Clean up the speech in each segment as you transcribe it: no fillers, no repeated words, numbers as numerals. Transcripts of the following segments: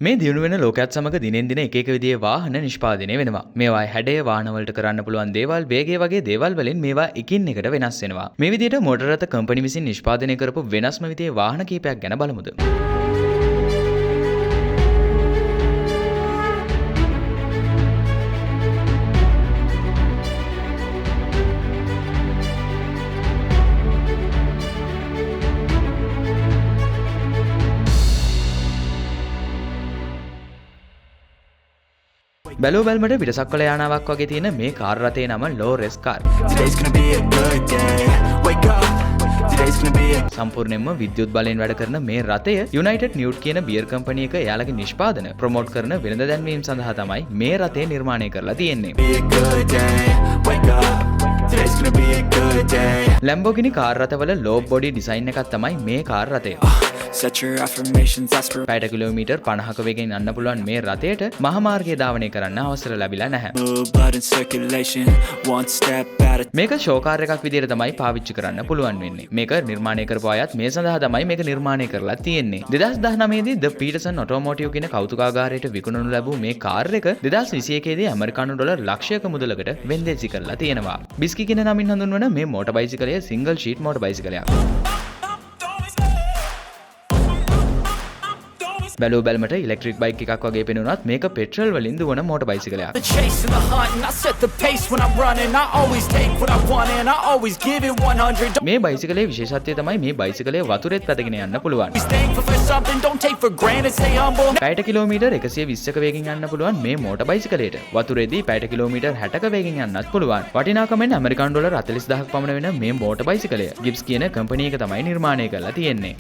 මේ දියුණු වෙන ලෝකයේත් සමග දිනෙන් දින එක එක විදිහේ වාහන නිෂ්පාදනය වෙනවා. මේවා හැඩය වාහන වලට කරන්න පුළුවන් දේවල්, වේගය වගේ දේවල් වලින් මේවා එකින් එකට වෙනස් වෙනවා. මේ විදිහට මෝටර රථ කම්පැනි විසින් නිෂ්පාදනය කරපු වෙනස්ම විදිහේ වාහන කීපයක් ගැන බලමුද. බැලුව බැලමට පිටසක්වල යානාවක් වගේ තියෙන මේ කාර් රථයේ නම ලෝ රෙස් කාර්. සම්පූර්ණයෙන්ම විද්‍යුත් බලයෙන් වැඩ කරන මේ රථය යුනයිටඩ් නිව්ට් කියන බියර් කම්පැනි එක එයාලගේ නිෂ්පාදන ප්‍රොමෝට් කරන වෙළඳ දැන්වීම සඳහා තමයි මේ රථය නිර්මාණය කරලා තියෙන්නේ. ලැම්බෝගිනි කාර් රථවල ලෝ බොඩි ඩිසයින් එකක් තමයි මේ කාර් රථය. පැයට කිලෝමීටර් 50ක වේගෙන් යන්න පුළුවන් මේ රථයට මහ මාර්ගය ධාවනය කරන්න අවසර ලැබිලා නැහැ. මේක ෂෝ කාර් එකක් විදිහට තමයි පාවිච්චි කරන්න පුළුවන් වෙන්නේ. මේක නිර්මාණය කරපු අයත් මේ සඳහා තමයි මේක නිර්මාණය කරලා තියෙන්නේ. 2019 දී ද පීටර්සන් ඔටෝමෝටිව් කියන කෞතුකාගාරයට විකුණනු ලැබූ මේ කාර් එක 2021 දී ඇමරිකානු ඩොලර් ලක්ෂයක මුදලකට වෙන්දේසි කරලා තියෙනවා. බිස්කි කියන නමින් හඳුන්වන මේ මෝටර් බයිසිකලය සිංගල් ෂීට් මෝටර් බයිසිකලයක්. බැලුව බැලමට ඉලෙක්ට්‍රික් බයික් එකක් වගේ පෙනුනත් මේක පෙට්‍රල් වලින් දුවන මෝටර් බයිසිකලයක්. මේ බයිසිකලේ විශේෂත්වය තමයි මේ බයිසිකලය වතුරෙත් පැදගෙන යන්න පුළුවන්. පැයට කිලෝමීටර් 120ක වේගෙන් යන්න පුළුවන් මේ මෝටර් බයිසිකලයට වතුරේදී පැයට කිලෝමීටර් 60ක වේගෙන් යන්නත් පුළුවන්. වටිනාකමෙන් ඇමරිකානු ඩොලර් 40000ක් පමණ වෙන මේ මෝටර් බයිසිකලය ගිබ්ස් කියන කම්පැනි එක තමයි නිර්මාණය කරලා තියෙන්නේ.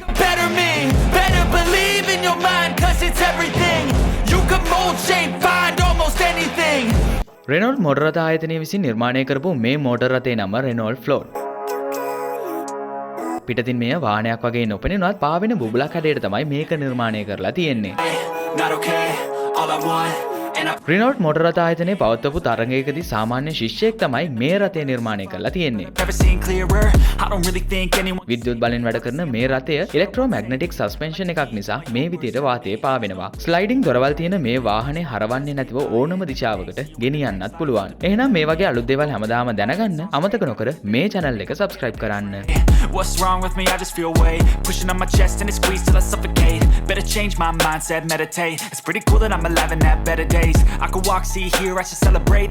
රෙනෝල්ඩ් මෝටර් රථ ආයතනය විසින් නිර්මාණය කරපු මේ මෝටර් රථයේ නම රෙනෝල්ඩ් ෆ්ලෝර්. පිටතින් මෙය වාහනයක් වගේ නොපෙනෙනවත් පාවෙන බුබුලක් හැඩයට තමයි මේක නිර්මාණය කරලා තියෙන්නේ. රෙනෝල්ඩ් මෝටර් රථ ආයතනයේ පවත්වපු තරගයකදී සාමාන්‍ය ශිෂ්‍යයෙක් තමයි මේ රථය නිර්මාණය කරලා තියෙන්නේ. විද්‍යුත් බලෙන් වැඩ කරන මේ රථය ඉලෙක්ට්‍රෝමැග්නටික් සස්පෙන්ෂන් එකක් නිසා මේ විදිහට වාතයේ පාවෙනවා. ස්ලයිඩින් දොරවල් තියෙන මේ වාහනේ හරවන්නේ නැතිව ඕනම දිශාවකට ගෙනියන්නත් පුළුවන්. එහෙනම් මේ වගේ අලුත් දේවල් හැමදාම දැනගන්න අමතක නොකර මේ channel එක subscribe කරන්න. What's wrong with me? I just feel weight pushing on my chest and it squeezes till I suffocate. Better change my mindset, meditate. It's pretty cool that I'm alive and have better days. I could walk, see, hear, I should celebrate.